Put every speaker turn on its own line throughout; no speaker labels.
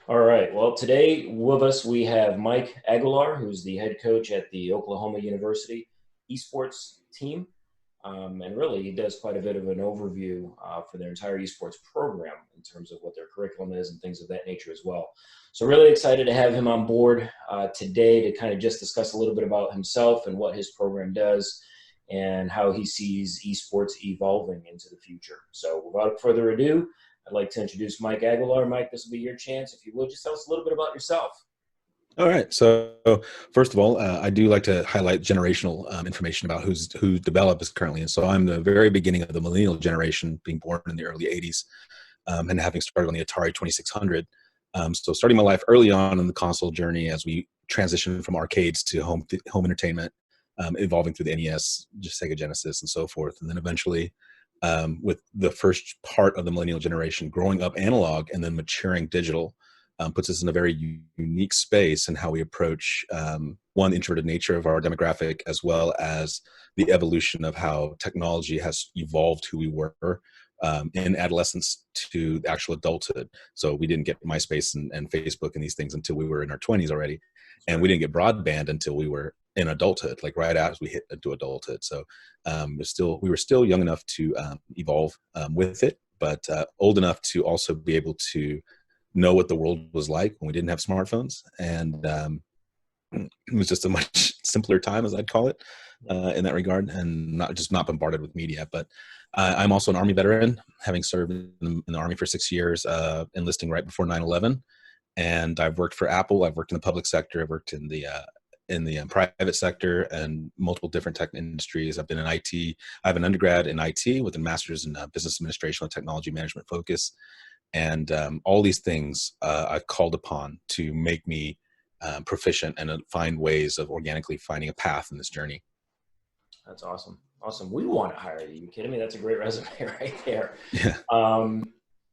All right. Well, today with us we have Mike Aguilar, who's the head coach at the Oklahoma University esports team. And really, he does quite a bit of an overview for their entire esports program in terms of what their curriculum is and things of that nature as well. So, really excited to have him on board today to kind of just discuss a little bit about himself and what his program does and how he sees esports evolving into the future. So, without further ado, I'd like to introduce Mike Aguilar. Mike, this will be your chance. If you would, just tell us a little bit about yourself.
All right. So first of all, I do like to highlight generational information about who developed this currently. And so I'm the very beginning of the millennial generation, being born in the early 80s and having started on the Atari 2600. So starting my life early on in the console journey as we transitioned from arcades to home entertainment, evolving through the NES, just Sega Genesis and so forth. And then eventually with the first part of the millennial generation, growing up analog and then maturing digital, puts us in a very unique space in how we approach one, introverted nature of our demographic, as well as the evolution of how technology has evolved who we were in adolescence to actual adulthood. So we didn't get MySpace and Facebook and these things until we were in our 20s already. And we didn't get broadband until we were in adulthood, like right as we hit into adulthood. So we were still young enough to evolve with it, but old enough to also be able to know what the world was like when we didn't have smartphones. And it was just a much simpler time, as I'd call it, in that regard, and not bombarded with media. But I'm also an Army veteran, having served in the Army for 6 years, enlisting right before 9/11. And I've worked for Apple. I've worked in the public sector. I've worked in the private sector and multiple different tech industries. I've been in IT. I have an undergrad in IT with a master's in business administration with technology management focus. And all these things I've called upon to make me proficient and find ways of organically finding a path in this journey.
That's awesome. Awesome. We want to hire you. You kidding me? That's a great resume right there.
Yeah.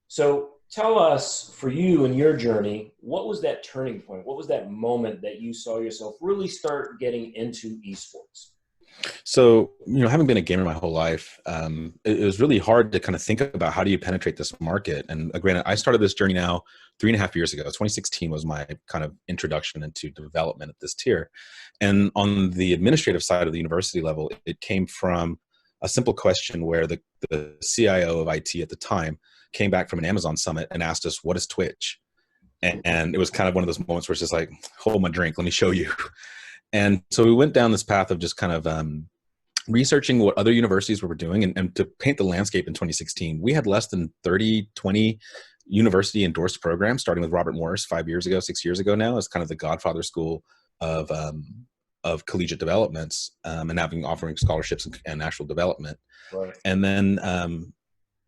So tell us, for you and your journey, what was that turning point? What was that moment that you saw yourself really start getting into esports?
So, having been a gamer my whole life, it was really hard to kind of think about how do you penetrate this market. And granted, I started this journey now 3.5 years ago. 2016 was my kind of introduction into development at this tier. And on the administrative side of the university level, it came from a simple question where the CIO of IT at the time came back from an Amazon summit and asked us, what is Twitch? And it was kind of one of those moments where it's just like, hold my drink, let me show you. And so we went down this path of just kind of researching what other universities were doing. And to paint the landscape in 2016, we had less than 20 university endorsed programs, starting with Robert Morris 6 years ago now, as kind of the godfather school of collegiate developments and offering scholarships and actual development.
Right.
And then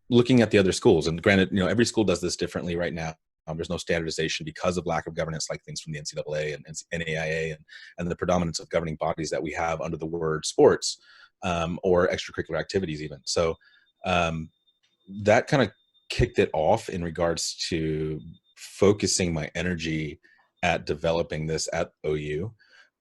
looking at the other schools, and granted, every school does this differently right now. There's no standardization because of lack of governance, like things from the NCAA and NAIA and the predominance of governing bodies that we have under the word sports or extracurricular activities even. So that kind of kicked it off in regards to focusing my energy at developing this at OU.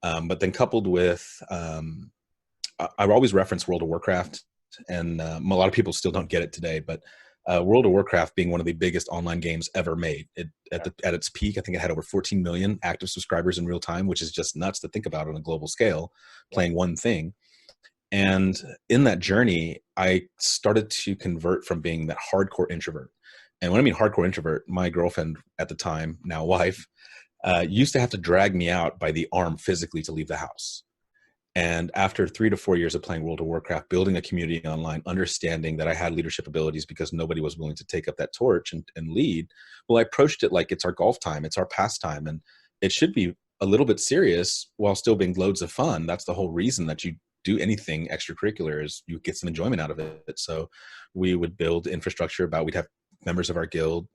But then coupled with, I've always referenced World of Warcraft, and a lot of people still don't get it today, but World of Warcraft being one of the biggest online games ever made. At its peak, I think it had over 14 million active subscribers in real time, which is just nuts to think about on a global scale, playing one thing. And in that journey, I started to convert from being that hardcore introvert. And when I mean hardcore introvert, my girlfriend at the time, now wife, used to have to drag me out by the arm physically to leave the house. And after 3 to 4 years of playing World of Warcraft, building a community online, understanding that I had leadership abilities because nobody was willing to take up that torch and lead, well, I approached it like it's our golf time, it's our pastime, and it should be a little bit serious while still being loads of fun. That's the whole reason that you do anything extracurricular, is you get some enjoyment out of it. So we would build infrastructure we'd have members of our guild,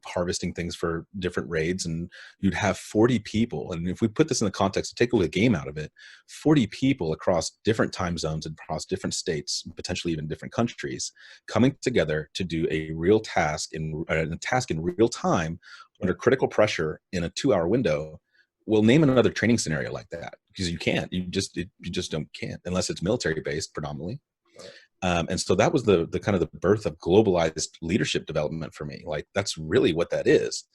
harvesting things for different raids, and you'd have 40 people. And if we put this in the context to take away the game out of it, 40 people across different time zones and across different states, potentially even different countries, coming together to do a real task in real time under critical pressure in a 2-hour window. We'll name another training scenario like that, because you just can't unless it's military based predominantly. And so that was the kind of the birth of globalized leadership development for me. Like, that's really what that is.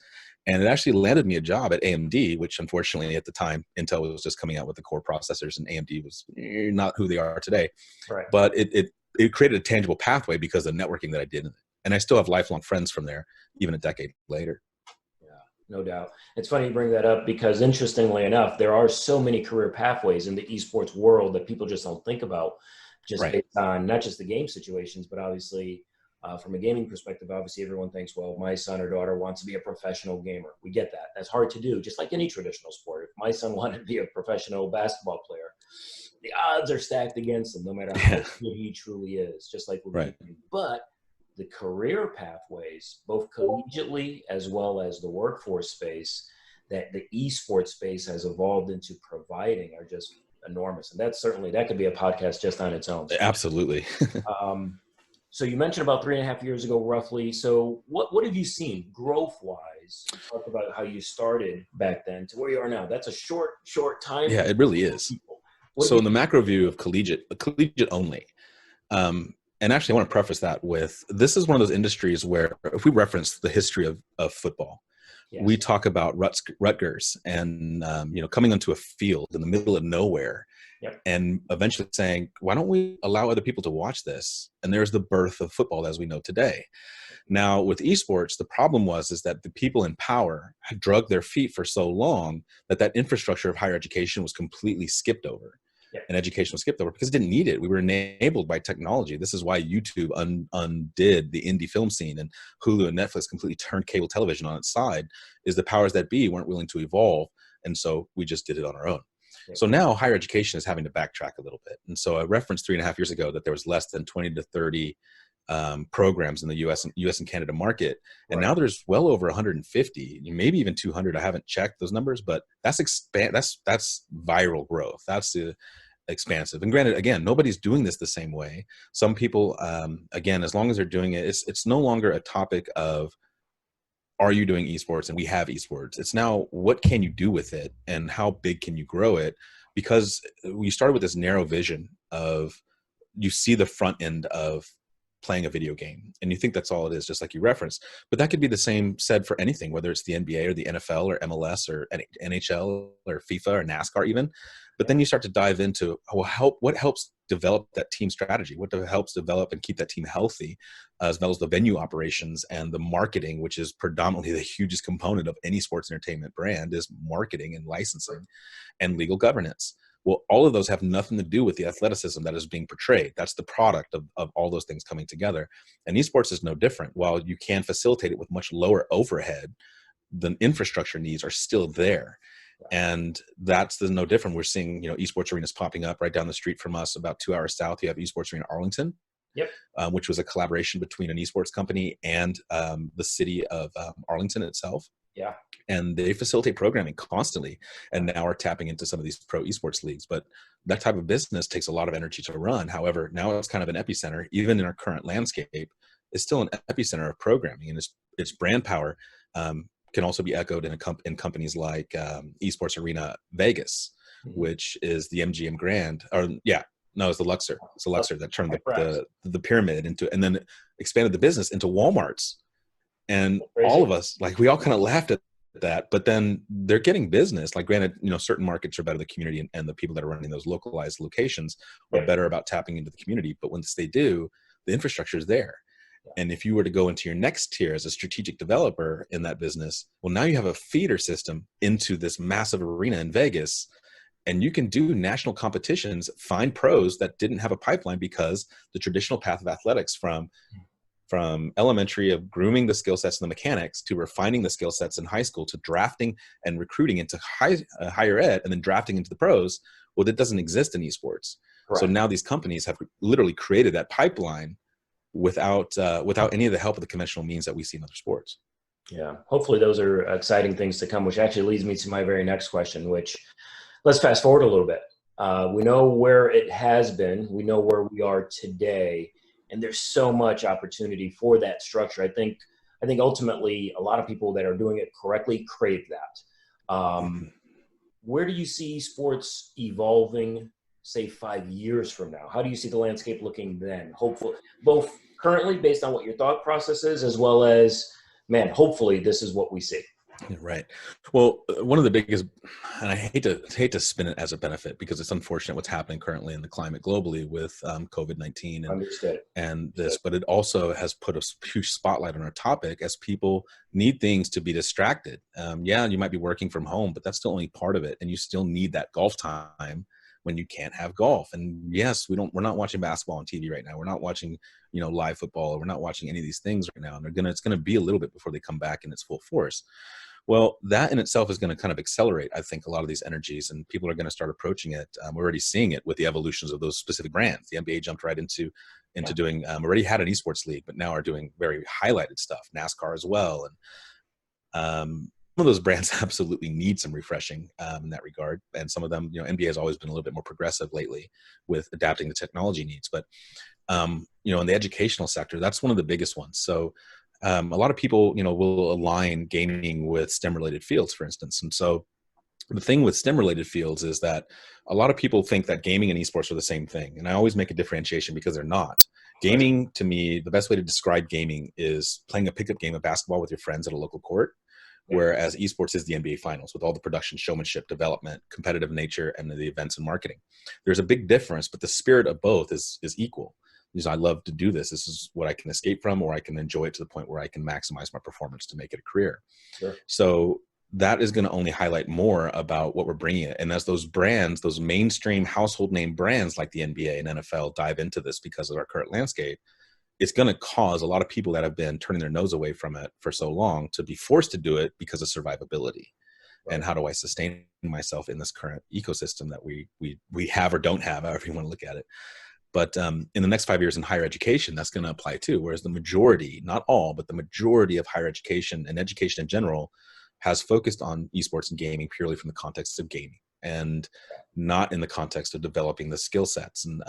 And it actually landed me a job at AMD, which unfortunately at the time, Intel was just coming out with the core processors and AMD was not who they are today.
Right.
But it created a tangible pathway because of the networking that I did. And I still have lifelong friends from there, even a decade later.
Yeah, no doubt. It's funny you bring that up because interestingly enough, there are so many career pathways in the esports world that people just don't think about, just
Right.
based on not just the game situations, but obviously from a gaming perspective, obviously everyone thinks, well, my son or daughter wants to be a professional gamer. We get that. That's hard to do, just like any traditional sport. If my son wanted to be a professional basketball player, the odds are stacked against him, no matter how good he truly is, just like with
Right.
gaming. But the career pathways, both collegiately as well as the workforce space, that the esports space has evolved into providing are just enormous. And that's certainly, that could be a podcast just on its own.
Absolutely.
So you mentioned about 3.5 years ago, roughly. So what have you seen growth-wise? You talked about how you started back then to where you are now. That's a short time.
Yeah, it really is. So in the macro view of collegiate only, and actually I want to preface that with, this is one of those industries where if we reference the history of football, yes, we talk about Rutgers and, coming onto a field in the middle of nowhere, yep, and eventually saying, why don't we allow other people to watch this? And there's the birth of football as we know today. Now with esports, the problem is that the people in power had drugged their feet for so long that infrastructure of higher education was completely skipped over. Yep. And education was skipped over because it didn't need it. We were enabled by technology. This is why YouTube undid the indie film scene, and Hulu and Netflix completely turned cable television on its side, is the powers that be weren't willing to evolve. And so we just did it on our own. Yep. So now higher education is having to backtrack a little bit. And so I referenced 3.5 years ago that there was less than 20 to 30 programs in the US and Canada market. And now there's well over 150, maybe even 200. I haven't checked those numbers, but that's viral growth. That's expansive. And granted, again, nobody's doing this the same way. Some people, again, as long as they're doing it, it's no longer a topic of, are you doing esports? And we have esports. It's now, what can you do with it and how big can you grow it? Because we started with this narrow vision of, you see the front end of playing a video game and you think that's all it is, just like you referenced, but that could be the same said for anything, whether it's the NBA or the NFL or MLS or NHL or FIFA or NASCAR even. But then you start to dive into what helps develop that team strategy, what helps develop and keep that team healthy, as well as the venue operations and the marketing, which is predominantly the hugest component of any sports entertainment brand, is marketing and licensing and legal governance. Well, all of those have nothing to do with the athleticism that is being portrayed. That's the product of all those things coming together. And esports is no different. While you can facilitate it with much lower overhead, the infrastructure needs are still there. And that's no different. We're seeing, esports arenas popping up right down the street from us. About 2 hours south, you have Esports Arena Arlington, yep, which was a collaboration between an esports company and the city of Arlington itself. Yeah. And they facilitate programming constantly, and now are tapping into some of these pro esports leagues. But that type of business takes a lot of energy to run. However, now it's kind of an epicenter, even in our current landscape, it's still an epicenter of programming, and its brand power can also be echoed in companies like Esports Arena Vegas, mm-hmm, which is the MGM Grand, it's the Luxor. It's the Luxor that turned the pyramid into, and then expanded the business into Walmarts. And all of us, we all kind of laughed at that, but then they're getting business. Granted, certain markets are better, the community and the people that are running those localized locations are better about tapping into the community. But once they do, the infrastructure is there. And if you were to go into your next tier as a strategic developer in that business, well, now you have a feeder system into this massive arena in Vegas, and you can do national competitions, find pros that didn't have a pipeline, because the traditional path of athletics from elementary of grooming the skill sets and the mechanics to refining the skill sets in high school to drafting and recruiting into higher ed and then drafting into the pros, well, that doesn't exist in esports. Correct. So now these companies have literally created that pipeline without any of the help of the conventional means that we see in other sports.
Yeah, hopefully those are exciting things to come, which actually leads me to my very next question, which, let's fast forward a little bit. We know where it has been. We know where we are today. And there's so much opportunity for that structure. I think ultimately a lot of people that are doing it correctly crave that. Where do you see sports evolving, say 5 years from now? How do you see the landscape looking then? Hopefully, both currently based on what your thought process is, as well as, hopefully this is what we see.
Yeah, right. Well, one of the biggest, and I hate to spin it as a benefit because it's unfortunate what's happening currently in the climate globally with COVID-19
Understood.
and this, but it also has put a huge spotlight on our topic as people need things to be distracted. Yeah, you might be working from home, but that's still only part of it, and you still need that golf time when you can't have golf. And yes, we're not watching basketball on TV right now. We're not watching, live football, or we're not watching any of these things right now. And it's gonna be a little bit before they come back in its full force. Well, that in itself is going to kind of accelerate, I think, a lot of these energies, and people are going to start approaching it. We're already seeing it with the evolutions of those specific brands. The NBA jumped right into doing, already had an esports league, but now are doing very highlighted stuff, NASCAR as well. And some of those brands absolutely need some refreshing in that regard. And some of them, NBA has always been a little bit more progressive lately with adapting to technology needs. But, in the educational sector, that's one of the biggest ones. So a lot of people, will align gaming with STEM-related fields, for instance. And so the thing with STEM-related fields is that a lot of people think that gaming and esports are the same thing. And I always make a differentiation because they're not. Gaming, to me, the best way to describe gaming is playing a pickup game of basketball with your friends at a local court, whereas esports is the NBA finals with all the production, showmanship, development, competitive nature, and the events and marketing. There's a big difference, but the spirit of both is equal. Because I love to do this. This is what I can escape from, or I can enjoy it to the point where I can maximize my performance to make it a career.
Sure.
So that is going to only highlight more about what we're bringing. And as those brands, those mainstream household name brands like the NBA and NFL dive into this because of our current landscape, it's going to cause a lot of people that have been turning their nose away from it for so long to be forced to do it because of survivability. Right. And how do I sustain myself in this current ecosystem that we have or don't have, however you want to look at it. But in the next 5 years in higher education, that's going to apply too. Whereas the majority, not all, but the majority of higher education and education in general has focused on esports and gaming purely from the context of gaming and not in the context of developing the skill sets. And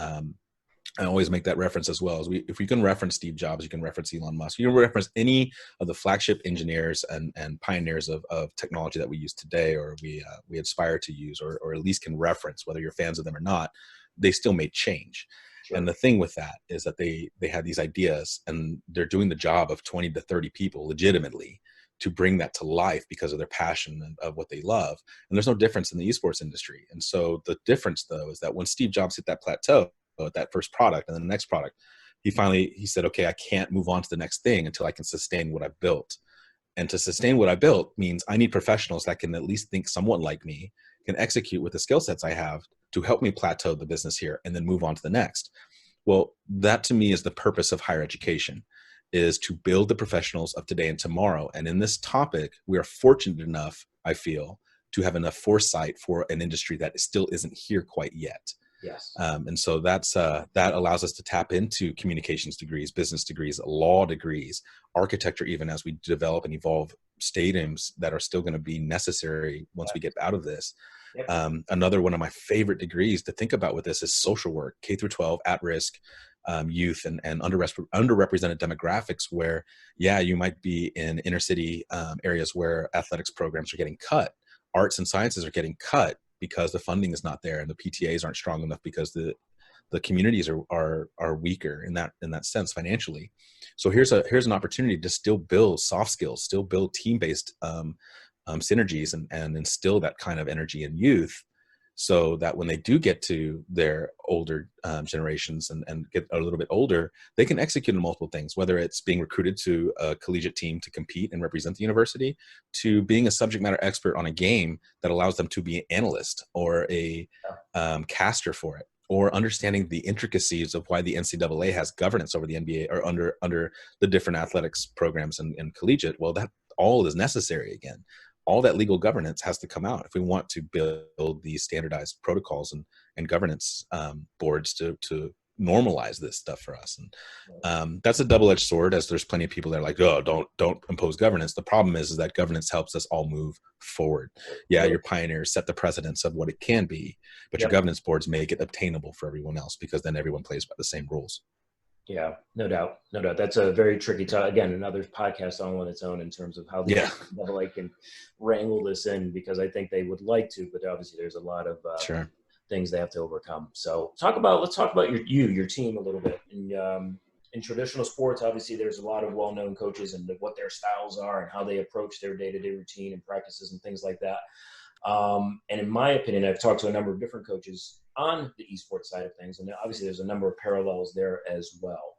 I always make that reference as well. If we can reference Steve Jobs, you can reference Elon Musk, you can reference any of the flagship engineers and pioneers of technology that we use today, or we aspire to use, or at least can reference, whether you're fans of them or not, they still made change. Sure. And the thing with that is that they had these ideas, and they're doing the job of 20 to 30 people legitimately to bring that to life because of their passion of what they love. And there's no difference in the esports industry. And so the difference, though, is that when Steve Jobs hit that plateau at that first product and then the next product, he said, okay, I can't move on to the next thing until I can sustain what I've built. And to sustain what I built means I need professionals that can at least think somewhat like me, can execute with the skill sets I have to help me plateau the business here and then move on to the next. Well, that to me is the purpose of higher education, is to build the professionals of today and tomorrow. And in this topic, we are fortunate enough, I feel, to have enough foresight for an industry that still isn't here quite yet.
Yes.
And so that allows us to tap into communications degrees, business degrees, law degrees, architecture, even as we develop and evolve stadiums that are still going to be necessary once we get out of this. Yep. Another one of my favorite degrees to think about with this is social work, K through 12, at-risk youth and underrepresented demographics, where, you might be in inner city areas where athletics programs are getting cut, arts and sciences are getting cut because the funding is not there and the PTAs aren't strong enough because the communities are weaker in that sense financially. So here's an opportunity to still build soft skills, still build team-based synergies and instill that kind of energy in youth, so that when they do get to their older generations and get a little bit older, they can execute on multiple things, whether it's being recruited to a collegiate team to compete and represent the university, to being a subject matter expert on a game that allows them to be an analyst or a caster for it, or understanding the intricacies of why the NCAA has governance over the NBA or under the different athletics programs and collegiate. Well, that all is necessary again. All that legal governance has to come out if we want to build these standardized protocols and governance boards to normalize this stuff for us. And that's a double-edged sword, as there's plenty of people that are like, oh, don't impose governance. The problem is that governance helps us all move forward. Yeah, your pioneers set the precedence of what it can be, but your governance boards make it obtainable for everyone else, because then everyone plays by the same rules.
Yeah, no doubt. That's a very tricky topic. Again, another podcast on its own in terms of how the NCAA can wrangle this in, because I think they would like to, but obviously there's a lot of things they have to overcome. So let's talk about your team a little bit. And in traditional sports, obviously there's a lot of well-known coaches and what their styles are and how they approach their day-to-day routine and practices and things like that. And in my opinion, I've talked to a number of different coaches on the esports side of things, and obviously there's a number of parallels there as well.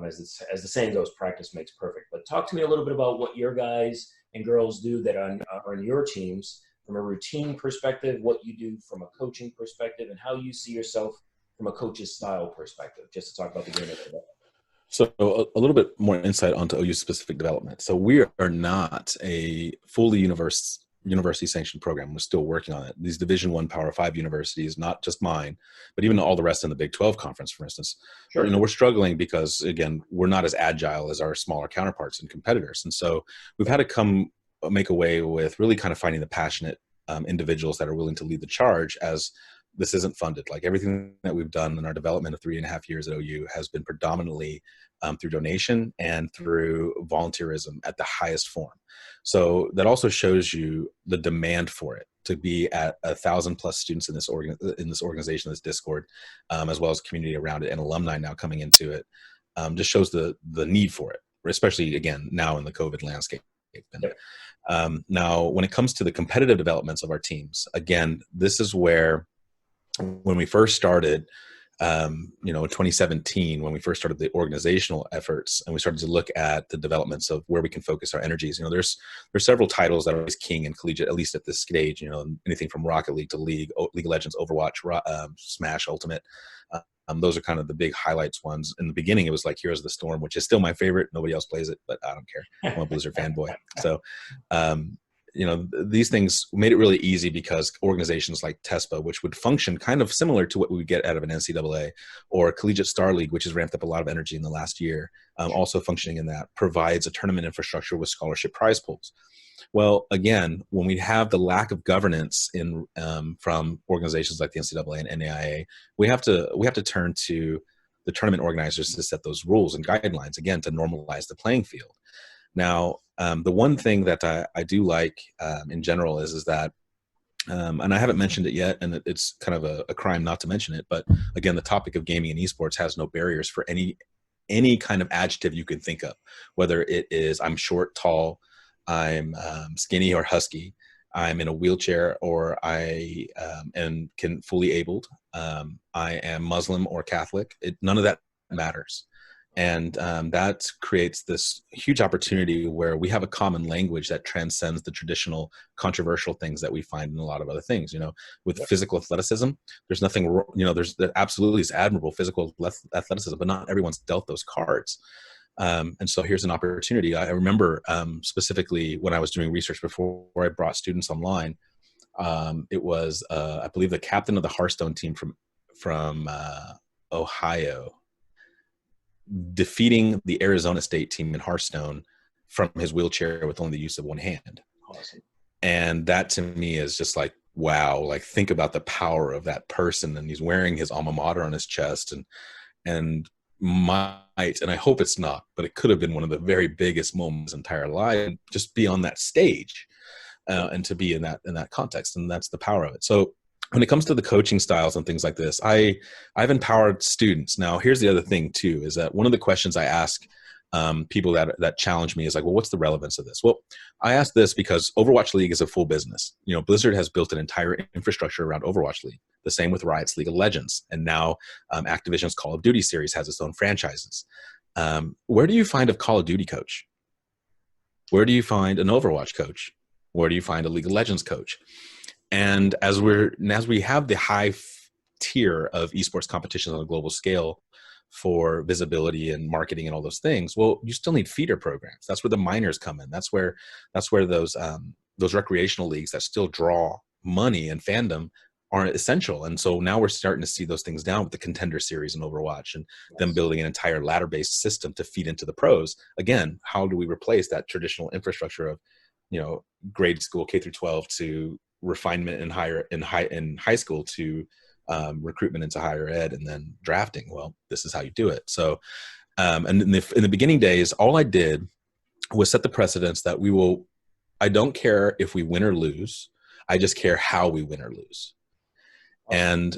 As the saying goes, practice makes perfect. But talk to me a little bit about what your guys and girls do that are on your teams from a routine perspective, what you do from a coaching perspective, and how you see yourself from a coach's style perspective, just to talk about the game a little bit.
So a little bit more insight onto OU specific development. So we are not a fully university sanctioned program. We're still working on it. These Division I Power 5 universities, not just mine, but even all the rest in the Big 12 conference, for instance,
Sure.
we're struggling because, again, we're not as agile as our smaller counterparts and competitors. And so we've had to make a way with really kind of finding the passionate individuals that are willing to lead the charge, as this isn't funded. Like everything that we've done in our development of 3.5 years at OU has been predominantly through donation and through volunteerism at the highest form. So that also shows you the demand for it, to be at 1,000+ students in this organization, this Discord, as well as community around it and alumni now coming into it, just shows the need for it, especially again now in the COVID landscape. Now, when it comes to the competitive developments of our teams, again, this is where, when we first started, in 2017, when we first started the organizational efforts and we started to look at the developments of where we can focus our energies, there's several titles that are always king in collegiate, at least at this stage, anything from Rocket League to League of Legends, Overwatch, Smash Ultimate. Those are kind of the big highlights ones. In the beginning, it was like Heroes of the Storm, which is still my favorite. Nobody else plays it, but I don't care. I'm a Blizzard fanboy. So, these things made it really easy because organizations like TESPA, which would function kind of similar to what we would get out of an NCAA, or Collegiate Star League, which has ramped up a lot of energy in the last year, also functioning in that, provides a tournament infrastructure with scholarship prize pools. Well, again, when we have the lack of governance from organizations like the NCAA and NAIA, we have to turn to the tournament organizers to set those rules and guidelines, again, to normalize the playing field. Now, the one thing that I do like in general is that, and I haven't mentioned it yet, and it's kind of a crime not to mention it, but again, the topic of gaming and esports has no barriers for any kind of adjective you can think of, whether it is I'm short, tall, I'm skinny or husky, I'm in a wheelchair, or I am fully abled, I am Muslim or Catholic. None of that matters. And that creates this huge opportunity where we have a common language that transcends the traditional controversial things that we find in a lot of other things. With physical athleticism, there's nothing, there absolutely is admirable physical athleticism, but not everyone's dealt those cards. And so here's an opportunity. I remember specifically when I was doing research before I brought students online, it was, I believe, the captain of the Hearthstone team from Ohio, defeating the Arizona State team in Hearthstone from his wheelchair with only the use of one hand.
Awesome.
And that to me is just like, wow, like think about the power of that person. And he's wearing his alma mater on his chest, and might, and I hope it's not, but it could have been one of the very biggest moments of his entire life, just be on that stage and to be in that context. And that's the power of it. So when it comes to the coaching styles and things like this, I've empowered students. Now, here's the other thing too, is that one of the questions I ask people that challenge me is like, well, what's the relevance of this? Well, I ask this because Overwatch League is a full business. Blizzard has built an entire infrastructure around Overwatch League. The same with Riot's League of Legends. And now Activision's Call of Duty series has its own franchises. Where do you find a Call of Duty coach? Where do you find an Overwatch coach? Where do you find a League of Legends coach? And as we have the high tier of esports competitions on a global scale for visibility and marketing and all those things, well, you still need feeder programs. That's where the minors come in. That's where those recreational leagues that still draw money and fandom are essential. And so now we're starting to see those things down with the Contender series and Overwatch, and them building an entire ladder-based system to feed into the pros. Again, how do we replace that traditional infrastructure of grade school K through 12 to refinement in high school to recruitment into higher ed and then drafting? Well, this is how you do it. So and in the beginning days, all I did was set the precedence that I don't care if we win or lose, I just care how we win or lose. And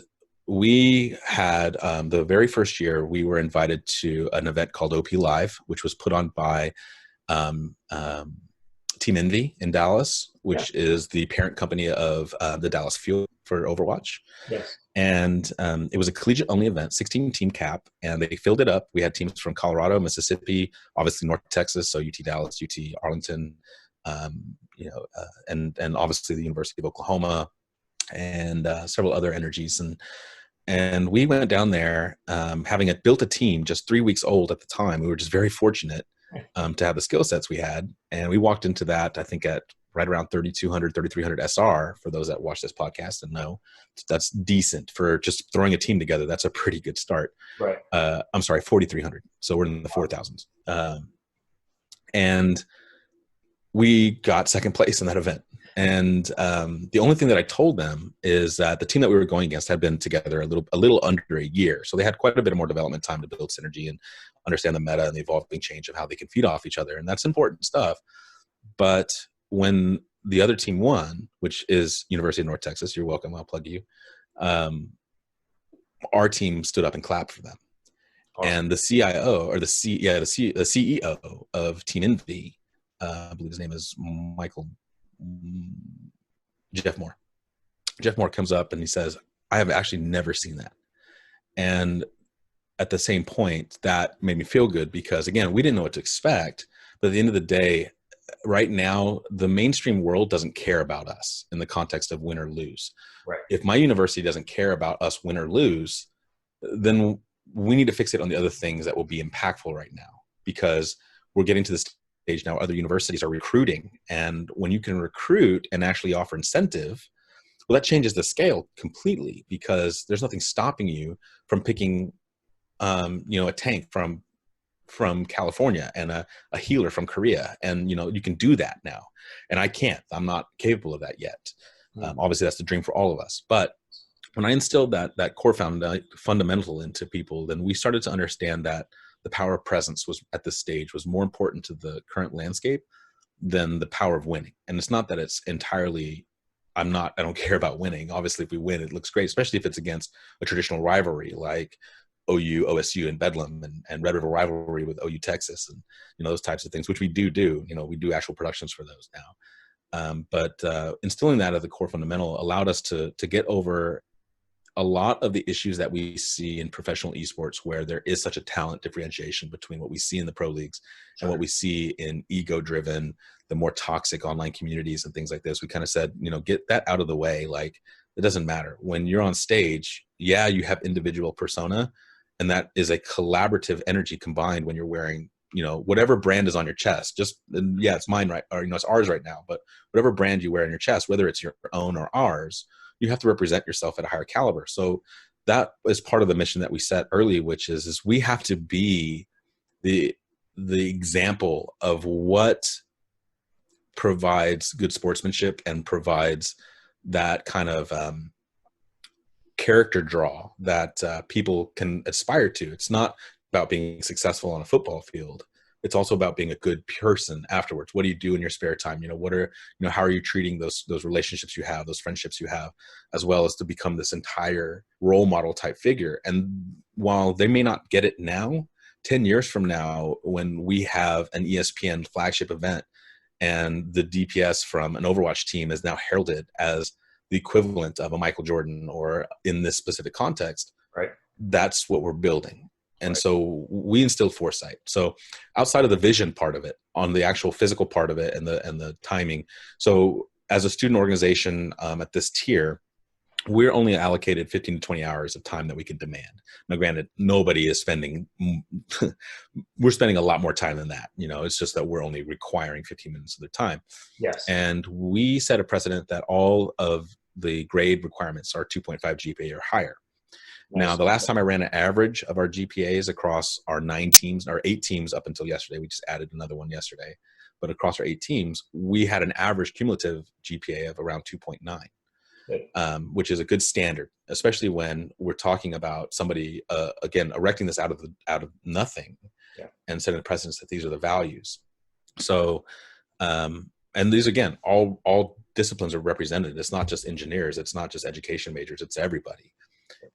we had the very first year we were invited to an event called OP Live, which was put on by um, um, Team Envy in Dallas, which is the parent company of the Dallas Fuel for Overwatch.
Yes.
And it was a collegiate only event, 16 team cap, and they filled it up. We had teams from Colorado, Mississippi, obviously North Texas, so UT Dallas, UT Arlington, and obviously the University of Oklahoma, and several other energies. And we went down there, having built a team just 3 weeks old at the time. We were just very fortunate to have the skill sets we had. And we walked into that, I think, at right around 3,200, 3,300 SR, for those that watch this podcast and know. That's decent for just throwing a team together. That's a pretty good start.
Right.
I'm sorry, 4,300. So we're in the 4,000s. And we got second place in that event. And the only thing that I told them is that the team that we were going against had been together a little under a year. So they had quite a bit more development time to build synergy and understand the meta and the evolving change of how they can feed off each other. And that's important stuff. But when the other team won, which is University of North Texas, you're welcome, I'll plug you. Our team stood up and clapped for them. Awesome. And the CIO or the CEO of Team Envy, I believe his name is Jeff Moore. Jeff Moore comes up and he says, I have actually never seen that. And at the same point, that made me feel good because, again, we didn't know what to expect. But at the end of the day, right now, the mainstream world doesn't care about us in the context of win or lose.
Right. If
my university doesn't care about us win or lose, then we need to fix it on the other things that will be impactful right now, because we're getting to this stage now. Other universities are recruiting, and when you can recruit and actually offer incentive, well, that changes the scale completely, because there's nothing stopping you from picking, a tank from California and a healer from Korea, and you can do that now. And I can't. I'm not capable of that yet. Obviously, that's the dream for all of us. But when I instilled that core fundamental into people, then we started to understand that the power of presence was at this stage was more important to the current landscape than the power of winning. And it's not that it's entirely, I don't care about winning. Obviously, if we win, it looks great, especially if it's against a traditional rivalry like OU, OSU, and Bedlam, and Red River rivalry with OU, Texas, and those types of things, which we do. We do actual productions for those now. But instilling that as a core fundamental allowed us to get over a lot of the issues that we see in professional esports, where there is such a talent differentiation between what we see in the pro leagues and what we see in ego-driven, the more toxic online communities and things like this. We kind of said, get that out of the way. Like, it doesn't matter. When you're on stage, you have individual persona, and that is a collaborative energy combined when you're wearing, whatever brand is on your chest. It's mine, right? Or, it's ours right now. But whatever brand you wear on your chest, whether it's your own or ours, you have to represent yourself at a higher caliber. So that is part of the mission that we set early, which is we have to be the example of what provides good sportsmanship and provides that kind of character draw that people can aspire to. It's not about being successful on a football field. It's also about being a good person afterwards. What do you do in your spare time? How are you treating those relationships you have, those friendships you have, as well as to become this entire role model type figure. And while they may not get it now, 10 years from now, when we have an ESPN flagship event and the DPS from an Overwatch team is now heralded as the equivalent of a Michael Jordan, or in this specific context,
right,
that's what we're building. And so we instilled foresight. So outside of the vision part of it, on the actual physical part of it and the timing. So as a student organization at this tier, we're only allocated 15 to 20 hours of time that we can demand. Now, granted, nobody is spending, we're spending a lot more time than that. It's just that we're only requiring 15 minutes of their time.
Yes.
And we set a precedent that all of the grade requirements are 2.5 GPA or higher. Now, the last time I ran an average of our GPAs across our 8 teams up until yesterday, we just added another one yesterday, but across our 8 teams, we had an average cumulative GPA of around 2.9, which is a good standard, especially when we're talking about somebody, again, erecting this out of nothing and setting the precedence that these are the values. So, and these, again, all disciplines are represented. It's not just engineers. It's not just education majors. It's everybody.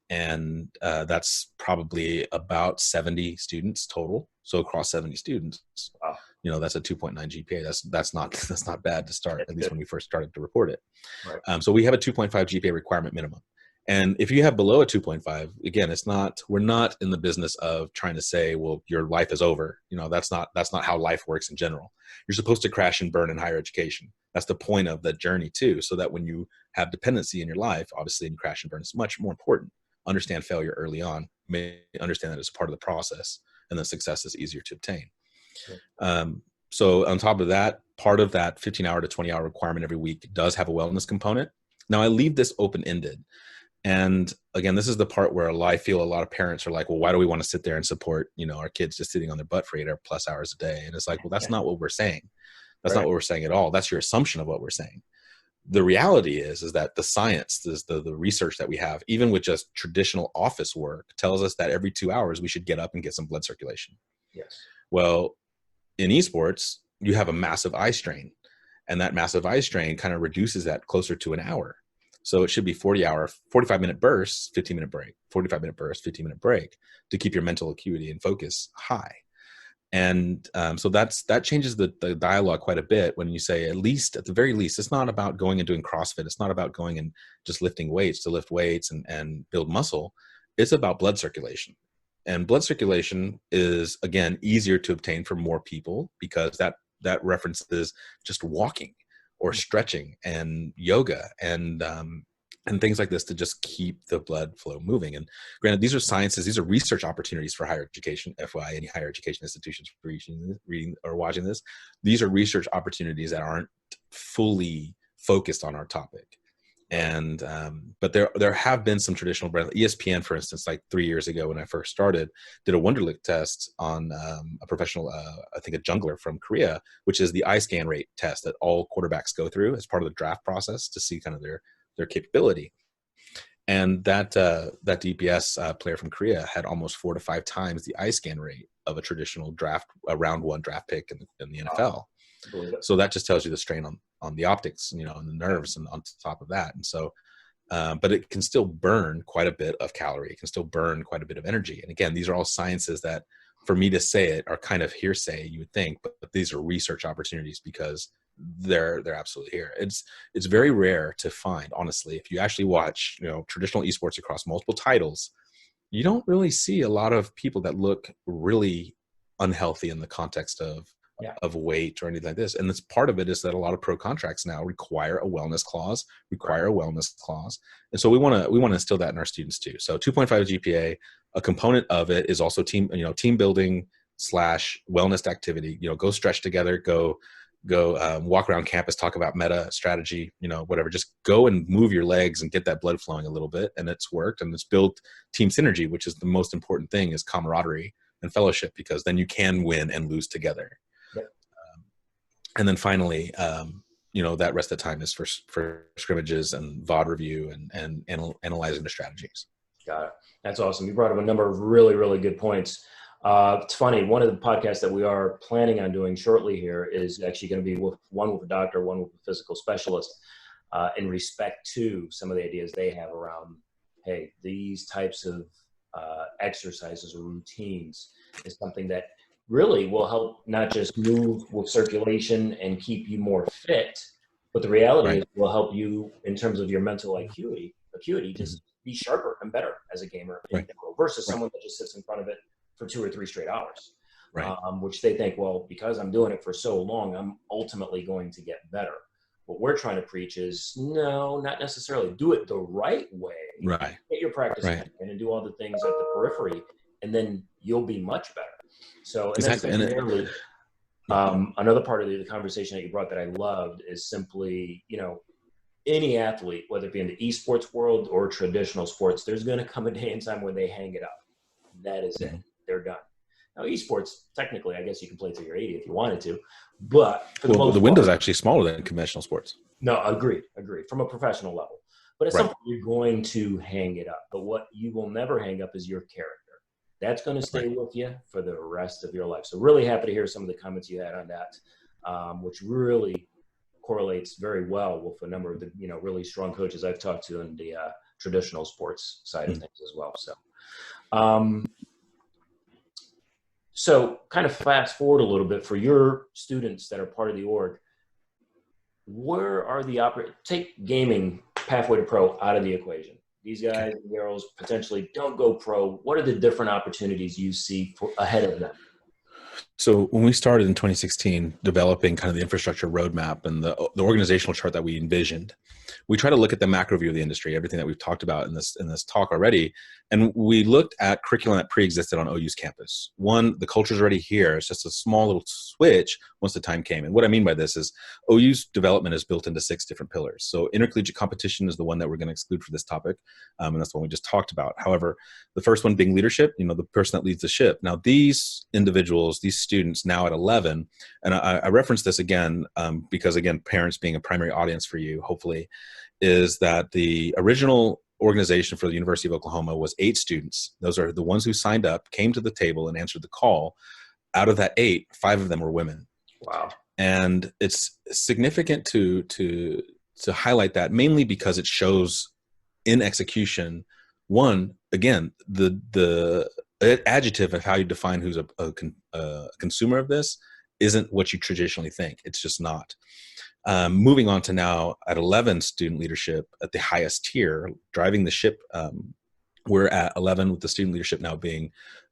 And that's probably about 70 students total. So across 70 students,
Wow.
That's a 2.9 GPA. That's not bad to start, at least
Good.
when we first started to report it.
Right.
So we have a 2.5 GPA requirement minimum. And if you have below a 2.5, again, we're not in the business of trying to say, well, your life is over. That's not how life works in general. You're supposed to crash and burn in higher education. That's the point of the journey too, so that when you have dependency in your life, obviously in crash and burn, it's much more important. Understand failure early on, may understand that it's part of the process, and then success is easier to obtain.
Sure.
So on top of that, part of that 15-hour to 20-hour requirement every week does have a wellness component. Now I leave this open-ended. And again, this is the part where I feel a lot of parents are like, well, why do we want to sit there and support, our kids just sitting on their butt for 8+ hours a day? And it's like, well, that's not what we're saying. That's not what we're saying at all. That's your assumption of what we're saying. The reality is that the science, the research that we have, even with just traditional office work, tells us that every 2 hours we should get up and get some blood circulation.
Yes.
Well, in esports, you have a massive eye strain, and that massive eye strain kind of reduces that closer to an hour. So it should be 45-minute bursts, 15-minute break, 45-minute burst, 15-minute break to keep your mental acuity and focus high. And so that changes the dialogue quite a bit when you say, at the very least, it's not about going and doing CrossFit. It's not about going and just lifting weights to lift weights and build muscle. It's about blood circulation. And blood circulation is, again, easier to obtain for more people because that references just walking or stretching and yoga and things like this to just keep the blood flow moving. And granted, these are sciences, these are research opportunities for higher education, FYI, any higher education institutions reading or watching this. These are research opportunities that aren't fully focused on our topic. And but there have been some traditional brands. ESPN, for instance, like 3 years ago when I first started, did a Wonderlic test on a professional, I think a jungler from Korea, which is the eye scan rate test that all quarterbacks go through as part of the draft process to see kind of their capability. And that DPS player from Korea had almost 4 to 5 times the eye scan rate of a traditional round one draft pick in the NFL. So that just tells you the strain on the optics, and the nerves, and on top of that. And so, but it can still burn quite a bit of calorie. It can still burn quite a bit of energy. And again, these are all sciences that, for me to say it, are kind of hearsay, you would think, but these are research opportunities because they're absolutely here. It's very rare to find, honestly, if you actually watch, traditional esports across multiple titles, you don't really see a lot of people that look really unhealthy in the context of weight or anything like this. And that's part of it is that a lot of pro contracts now require a wellness clause, And so we want to instill that in our students too. So 2.5 GPA, a component of it is also team building / wellness activity. Go stretch together, go walk around campus, talk about meta strategy, whatever. Just go and move your legs and get that blood flowing a little bit. And it's worked, and it's built team synergy, which is the most important thing, is camaraderie and fellowship, because then you can win and lose together. And then finally, that rest of the time is for scrimmages and VOD review and analyzing the strategies.
Got it. That's awesome. You brought up a number of really, really good points. It's funny. One of the podcasts that we are planning on doing shortly here is actually going to be one with a doctor, one with a physical specialist, in respect to some of the ideas they have around, hey, these types of exercises or routines is something that really will help not just move with circulation and keep you more fit, but the reality is will help you in terms of your mental acuity just be sharper and better as a gamer versus someone that just sits in front of it for 2 or 3 straight hours, which they think, well, because I'm doing it for so long, I'm ultimately going to get better. What we're trying to preach is, no, not necessarily. Do it the right way. Get your practice in and do all the things at the periphery, and then you'll be much better. So, and then another part of the conversation that you brought that I loved is simply, any athlete, whether it be in the esports world or traditional sports, there's going to come a day and time when they hang it up. That is it. They're done. Now, esports, technically, I guess you can play till you're 80 if you wanted to, but for the
window's actually smaller than conventional sports.
No, agreed. From a professional level. But at some point, you're going to hang it up. But what you will never hang up is your character. That's going to stay with you for the rest of your life. So really happy to hear some of the comments you had on that, which really correlates very well with a number of the really strong coaches I've talked to in the traditional sports side of things as well. So, so kind of fast forward a little bit for your students that are part of the org. Where are the take gaming pathway to pro out of the equation? These guys and girls potentially don't go pro. What are the different opportunities you see ahead of them?
So when we started in 2016, developing kind of the infrastructure roadmap and the organizational chart that we envisioned, we try to look at the macro view of the industry, everything that we've talked about in this talk already. And we looked at curriculum that pre-existed on OU's campus. One, the culture's already here. It's just a small little switch once the time came. And what I mean by this is OU's development is built into 6 different pillars. So intercollegiate competition is the one that we're going to exclude for this topic. And that's the one we just talked about. However, the first one being leadership, the person that leads the ship. Now, these individuals, these students now at 11, and I reference this again because, again, parents being a primary audience for you, hopefully, is that the original organization for the University of Oklahoma was 8 students. Those are the ones who signed up, came to the table, and answered the call. Out of that 8, 5 of them were women.
Wow.
And it's significant to highlight that, mainly because it shows in execution, one, again, the adjective of how you define who's a consumer of this isn't what you traditionally think. It's just not. Moving on to now at 11 student leadership at the highest tier, driving the ship. We're at 11 with the student leadership now being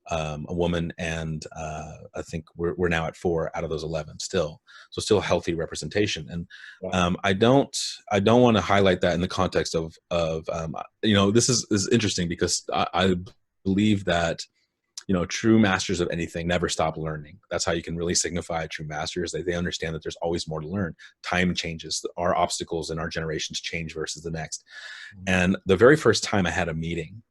a woman, and I think we're now at 4 out of those 11 still. So still healthy representation. And I don't want to highlight that in the context of this is interesting because I believe that true masters of anything never stop learning. That's how you can really signify true masters. They understand that there's always more to learn. Time changes. Our obstacles in our generations change versus the next. And the very first time I had a meeting,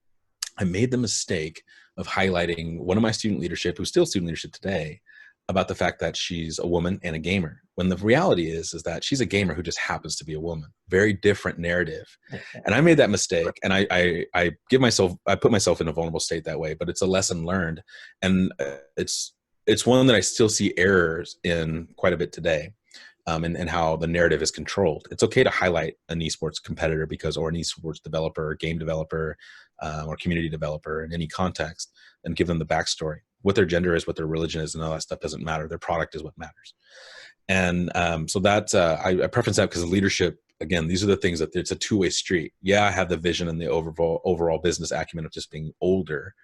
I made the mistake of highlighting one of my student leadership, who's still student leadership today, about the fact that she's a woman and a gamer. When the reality is that she's a gamer who just happens to be a woman. Very different narrative. And I made that mistake, and I put myself in a vulnerable state that way, but it's a lesson learned. And it's one that I still see errors in quite a bit today. And how the narrative is controlled. It's okay to highlight an esports competitor or an esports developer, game developer, or community developer in any context, and give them the backstory. What their gender is, what their religion is, and all that stuff doesn't matter. Their product is what matters. And so that's I preference that because leadership, again, these are the things that it's a two-way street. Yeah, I have the vision and the overall business acumen of just being older,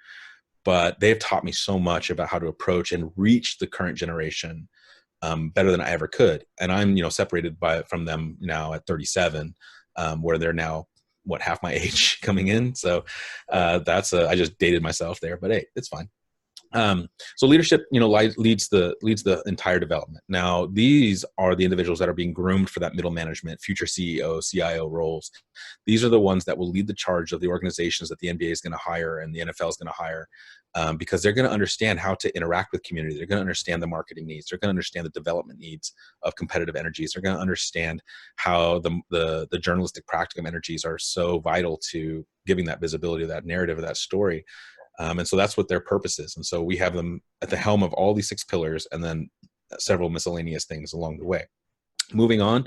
but they've taught me so much about how to approach and reach the current generation better than I ever could. And I'm, separated from them now at 37, where they're now half my age coming in. So I just dated myself there, but hey, it's fine. So leadership, leads the entire development. Now, these are the individuals that are being groomed for that middle management, future CEO, CIO roles. These are the ones that will lead the charge of the organizations that the NBA is going to hire and the NFL is going to hire, because they're going to understand how to interact with community. They're going to understand the marketing needs. They're going to understand the development needs of competitive energies. They're going to understand how the journalistic practicum energies are so vital to giving that visibility, that narrative, of that story. And so that's what their purpose is. And so we have them at the helm of all these 6 pillars and then several miscellaneous things along the way. Moving on,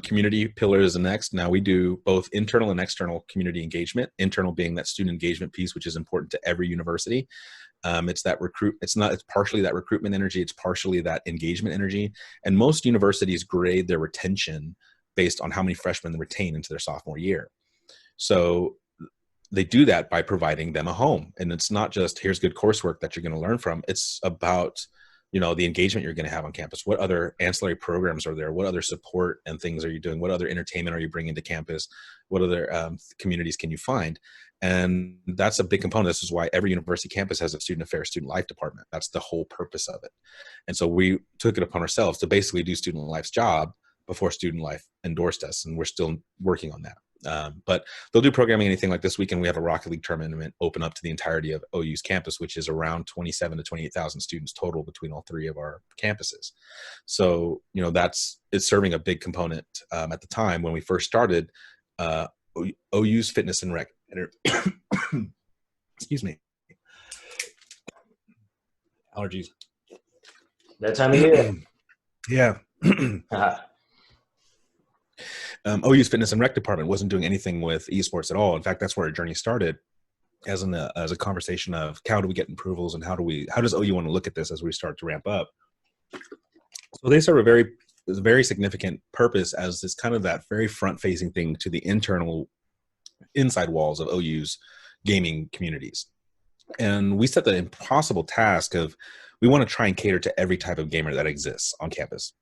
community pillar is the next. Now we do both internal and external community engagement. Internal being that student engagement piece, which is important to every university. It's partially that recruitment energy. It's partially that engagement energy. And most universities grade their retention based on how many freshmen they retain into their sophomore year. So they do that by providing them a home. And it's not just here's good coursework that you're going to learn from. It's about, the engagement you're going to have on campus. What other ancillary programs are there? What other support and things are you doing? What other entertainment are you bringing to campus? What other communities can you find? And that's a big component. This is why every university campus has a student affairs, student life department. That's the whole purpose of it. And so we took it upon ourselves to basically do student life's job before student life endorsed us. And we're still working on that. But they'll do programming, anything like this weekend. We have a Rocket League tournament open up to the entirety of OU's campus, which is around 27 to 28,000 students total between all 3 of our campuses. So, it's serving a big component. At the time when we first started, OU's fitness and rec, excuse me, allergies.
That time of year.
Yeah. OU's fitness and rec department wasn't doing anything with esports at all. In fact, that's where our journey started, as a conversation of how do we get approvals and how does OU want to look at this as we start to ramp up. So they serve a very significant purpose as this kind of that very front facing thing to the internal inside walls of OU's gaming communities. And we set the impossible task of, we want to try and cater to every type of gamer that exists on campus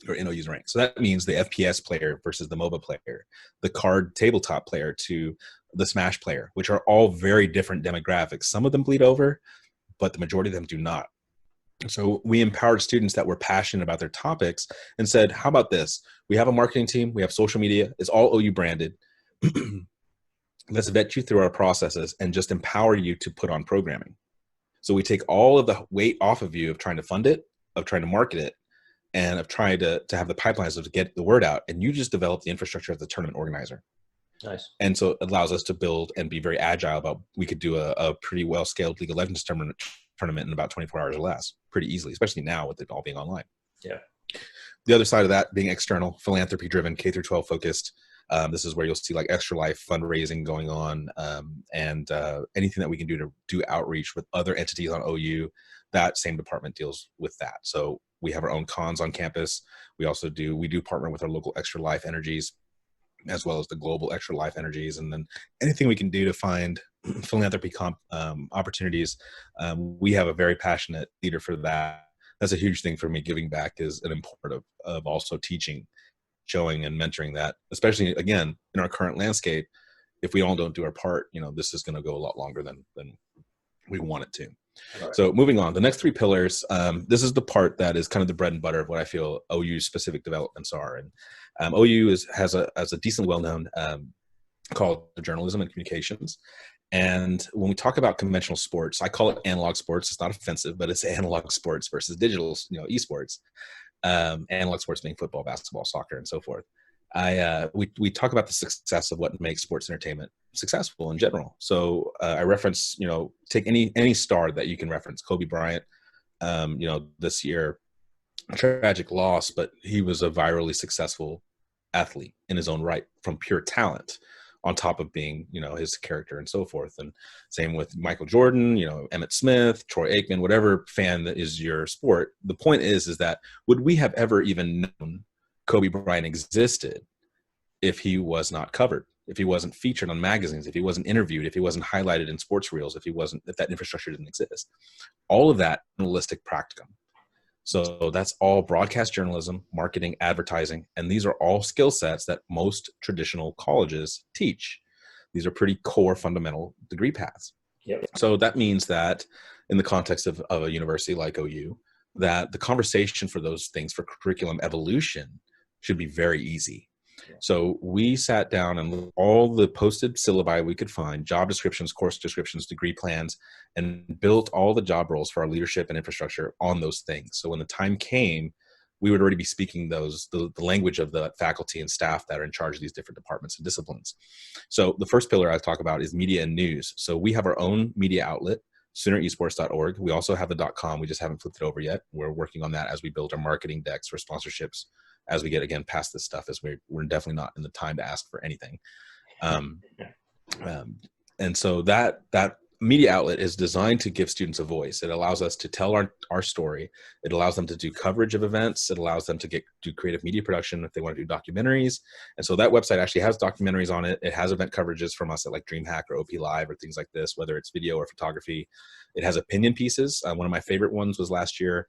or in OU's rank. So that means the FPS player versus the MOBA player, the card tabletop player to the Smash player, which are all very different demographics. Some of them bleed over, but the majority of them do not. So we empowered students that were passionate about their topics and said, how about this? We have a marketing team, we have social media, it's all OU branded. Let's vet you through our processes and just empower you to put on programming. So we take all of the weight off of you of trying to fund it, of trying to market it, and of trying to have the pipelines to get the word out. And you just develop the infrastructure as the tournament organizer.
Nice.
And so it allows us to build and be very agile about, we could do a pretty well-scaled League of Legends tournament in about 24 hours or less, pretty easily, especially now with it all being online.
Yeah.
The other side of that being external, philanthropy-driven, K through 12 focused. This is where you'll see like Extra Life fundraising going on, and anything that we can do to do outreach with other entities on OU. That same department deals with that. So we have our own cons on campus. We do partner with our local Extra Life Energies, as well as the global Extra Life Energies, and then anything we can do to find philanthropy opportunities. We have a very passionate leader for that. That's a huge thing for me. Giving back is an important of also teaching, showing and mentoring that, especially again in our current landscape. If we all don't do our part, this is going to go a lot longer than we want it to. Right. So moving on, the next three pillars, this is the part that is kind of the bread and butter of what I feel OU's specific developments are. And OU has a decent, well-known College of Journalism and Communications. And when we talk about conventional sports, I call it analog sports. It's not offensive, but it's analog sports versus digital, esports. Analog sports being football, basketball, soccer, and so forth. We talk about the success of what makes sports entertainment successful in general. So I reference, take any star that you can reference. Kobe Bryant, this year, tragic loss, but he was a virally successful athlete in his own right from pure talent, on top of being, his character and so forth. And same with Michael Jordan, Emmett Smith, Troy Aikman, whatever fan that is your sport. The point is that would we have ever even known Kobe Bryant existed if he was not covered, if he wasn't featured on magazines, if he wasn't interviewed, if he wasn't highlighted in sports reels, if that infrastructure didn't exist? All of that journalistic practicum. So that's all broadcast journalism, marketing, advertising, and these are all skill sets that most traditional colleges teach. These are pretty core fundamental degree paths.
Yep. So
that means that in the context of a university like OU, that the conversation for those things, for curriculum evolution, should be very easy. Yeah. So we sat down and looked at all the posted syllabi we could find, job descriptions, course descriptions, degree plans, and built all the job roles for our leadership and infrastructure on those things. So when the time came, we would already be speaking the language of the faculty and staff that are in charge of these different departments and disciplines. So the first pillar I talk about is media and news. So we have our own media outlet, SoonerEsports.org. We also have the .com. We just haven't flipped it over yet. We're working on that as we build our marketing decks for sponsorships as we get, again, past this stuff, as we're definitely not in the time to ask for anything. And so that media outlet is designed to give students a voice. It allows us to tell our story. It allows them to do coverage of events. It allows them to do creative media production if they want to do documentaries. And so that website actually has documentaries on it. It has event coverages from us at like DreamHack or OP Live or things like this, whether it's video or photography. It has opinion pieces. One of my favorite ones was last year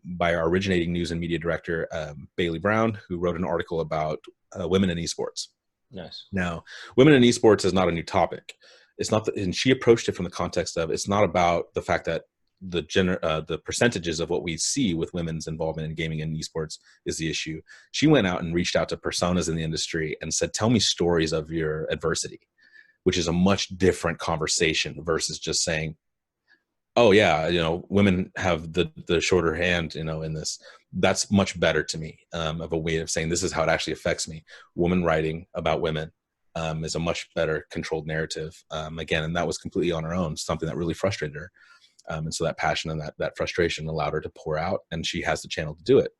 by our originating news and media director, Bailey Brown, who wrote an article about women in esports.
Nice.
Now, women in esports is not a new topic. It's not, and she approached it from the context of, it's not about the fact that the percentages of what we see with women's involvement in gaming and esports is the issue. She went out and reached out to personas in the industry and said, tell me stories of your adversity, which is a much different conversation versus just saying, oh yeah, women have the shorter hand, in this. That's much better to me, of a way of saying this is how it actually affects me. Woman writing about women is a much better controlled narrative. Again, and that was completely on her own, something that really frustrated her. And so that passion and that frustration allowed her to pour out, and she has the channel to do it.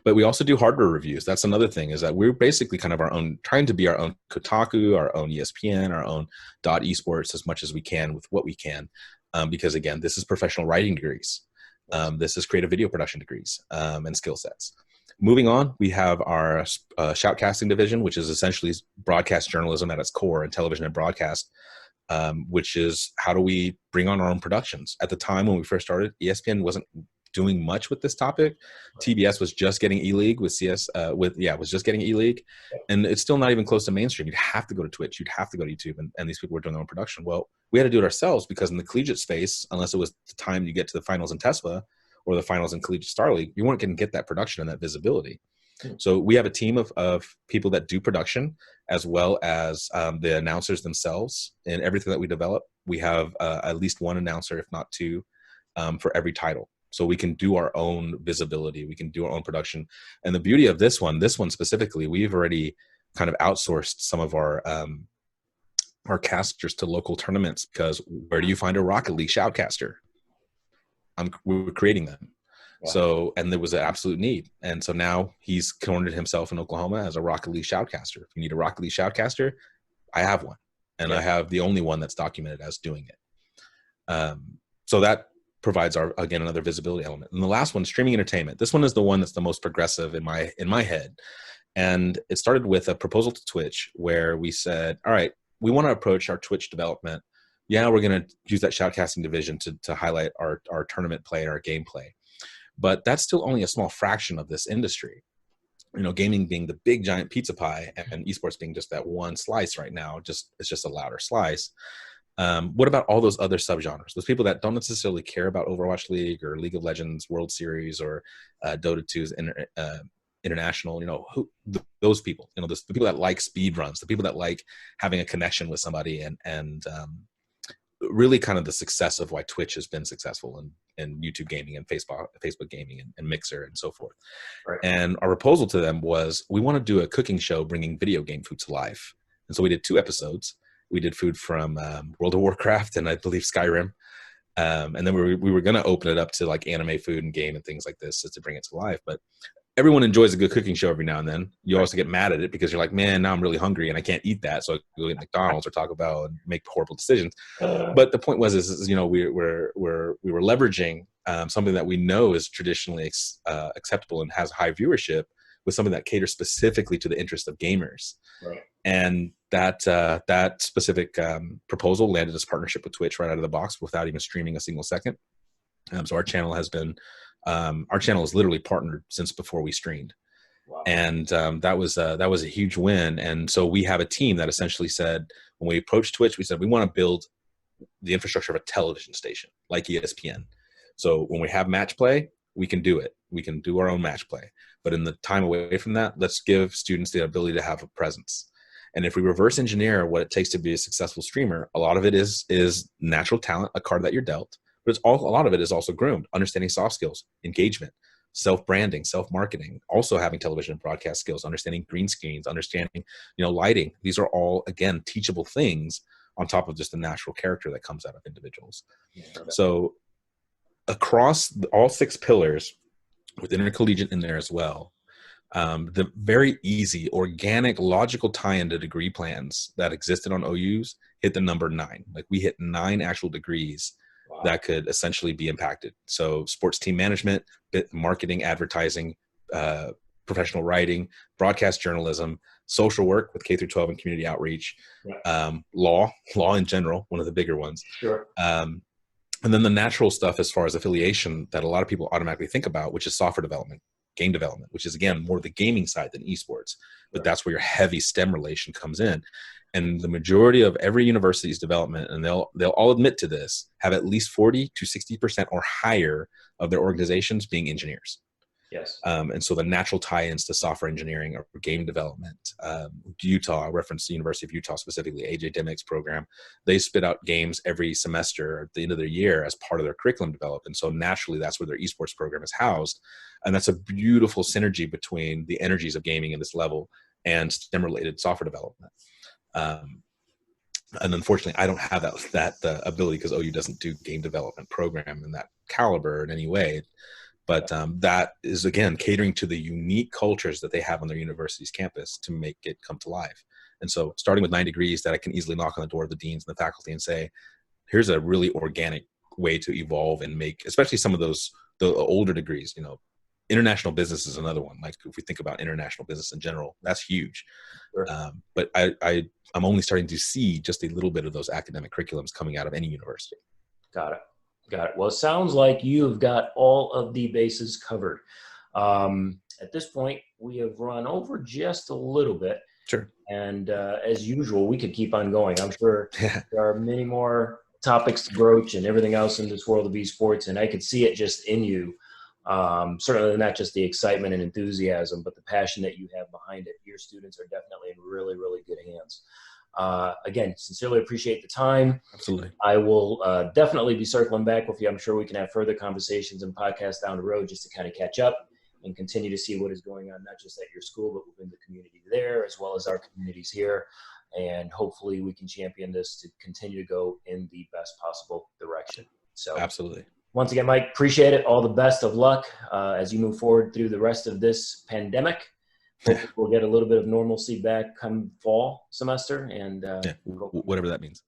But we also do hardware reviews. That's another thing, is that we're basically kind of our own, trying to be our own Kotaku, our own ESPN, our own .esports as much as we can with what we can. Because again, this is professional writing degrees. This is creative video production degrees and skill sets. Moving on, we have our shoutcasting division, which is essentially broadcast journalism at its core, and television and broadcast, which is how do we bring on our own productions. At the time when we first started, ESPN wasn't doing much with this topic. TBS was just getting E-League with was just getting E-League, and it's still not even close to mainstream. You'd have to go to Twitch, you'd have to go to YouTube, and these people were doing their own production. Well, we had to do it ourselves, because in the collegiate space, unless it was the time you get to the finals in TESPA or the finals in Collegiate Star League, you weren't going to get that production and that visibility. So we have a team of people that do production, as well as the announcers themselves. And everything that we develop, we have at least one announcer, if not two, for every title. So we can do our own visibility, we can do our own production. And the beauty of this one specifically, we've already kind of outsourced some of our casters to local tournaments, because where do you find a Rocket League shoutcaster? We're creating them. Wow. So, and there was an absolute need. And so now he's cornered himself in Oklahoma as a Rocket League shoutcaster. If you need a Rocket League shoutcaster, I have one. And I have the only one that's documented as doing it. So that provides again, another visibility element. And the last one, streaming entertainment. This one is the one that's the most progressive in my head. And it started with a proposal to Twitch, where we said, all right, we want to approach our Twitch development. Yeah, we're going to use that shoutcasting division to highlight our tournament play and our gameplay. But that's still only a small fraction of this industry. You know, gaming being the big giant pizza pie, and esports being just that one slice right now. It's just a louder slice. What about all those other subgenres? Those people that don't necessarily care about Overwatch League or League of Legends World Series or Dota 2's international, you know, those people, you know, the people that like speed runs, the people that like having a connection with somebody, and really kind of the success of why Twitch has been successful, and YouTube gaming and Facebook gaming and Mixer and so forth. Right. And our proposal to them was, we want to do a cooking show bringing video game food to life. And so we did 2 episodes. We did food from World of Warcraft and I believe Skyrim. And then we were going to open it up to like anime food and game and things like this, just to bring it to life. But everyone enjoys a good cooking show every now and then. You also get mad at it because you're like, man, now I'm really hungry and I can't eat that. So I go get McDonald's or Taco Bell and make horrible decisions. But the point was, you know, we were leveraging something that we know is traditionally acceptable and has high viewership, with something that caters specifically to the interest of gamers. Right. And that specific proposal landed us partnership with Twitch right out of the box without even streaming a single second. So our channel has been, our channel is literally partnered since before we streamed. Wow. And that was a huge win. And so we have a team that essentially said, when we approached Twitch, we said, we want to build the infrastructure of a television station like ESPN. So when we have match play, we can do it. We can do our own match play. But in the time away from that, let's give students the ability to have a presence. And if we reverse engineer what it takes to be a successful streamer, a lot of it is natural talent, a card that you're dealt. But a lot of it is also groomed, understanding soft skills, engagement, self-branding, self-marketing, also having television and broadcast skills, understanding green screens, understanding, you know, lighting. These are all, again, teachable things on top of just the natural character that comes out of individuals. Yeah. So across all 6 pillars, with intercollegiate in there as well, the very easy, organic, logical tie-in to degree plans that existed on OUs hit the number 9. Like, we hit 9 actual degrees. Wow. That could essentially be impacted. So sports team management, marketing, advertising, professional writing, broadcast journalism, social work with K through 12 and community outreach, law in general, one of the bigger ones. Sure. And then the natural stuff as far as affiliation that a lot of people automatically think about, which is software development, game development, which is, again, more the gaming side than esports. But that's where your heavy STEM relation comes in. And the majority of every university's development, and they'll all admit to this, have at least 40 to 60% or higher of their organizations being engineers. Yes. And so the natural tie-ins to software engineering or game development, Utah, I referenced the University of Utah specifically, AJ Dimick's program, they spit out games every semester at the end of their year as part of their curriculum development. So naturally, that's where their esports program is housed. And that's a beautiful synergy between the energies of gaming at this level and STEM-related software development. And unfortunately, I don't have that ability because OU doesn't do game development program in that caliber in any way. But that is, again, catering to the unique cultures that they have on their university's campus to make it come to life. And so starting with 9 degrees, that I can easily knock on the door of the deans and the faculty and say, here's a really organic way to evolve and make, especially some of the older degrees, international business is another one. Like if we think about international business in general, that's huge.
Sure.
But I'm only starting to see just a little bit of those academic curriculums coming out of any university.
Got it. Well, it sounds like you've got all of the bases covered. At this point, we have run over just a little bit.
Sure.
And as usual, we could keep on going. I'm sure there are many more topics to broach and everything else in this world of esports. And I could see it just in you. Certainly not just the excitement and enthusiasm, but the passion that you have behind it. Your students are definitely in really, really good hands. Again, sincerely appreciate the time.
Absolutely.
I will definitely be circling back with you. I'm sure we can have further conversations and podcasts down the road just to kind of catch up and continue to see what is going on, not just at your school, but within the community there, as well as our communities here. And hopefully we can champion this to continue to go in the best possible direction. So
absolutely.
Once again, Mike, appreciate it. All the best of luck as you move forward through the rest of this pandemic. Hopefully we'll get a little bit of normalcy back come fall semester, and
whatever that means.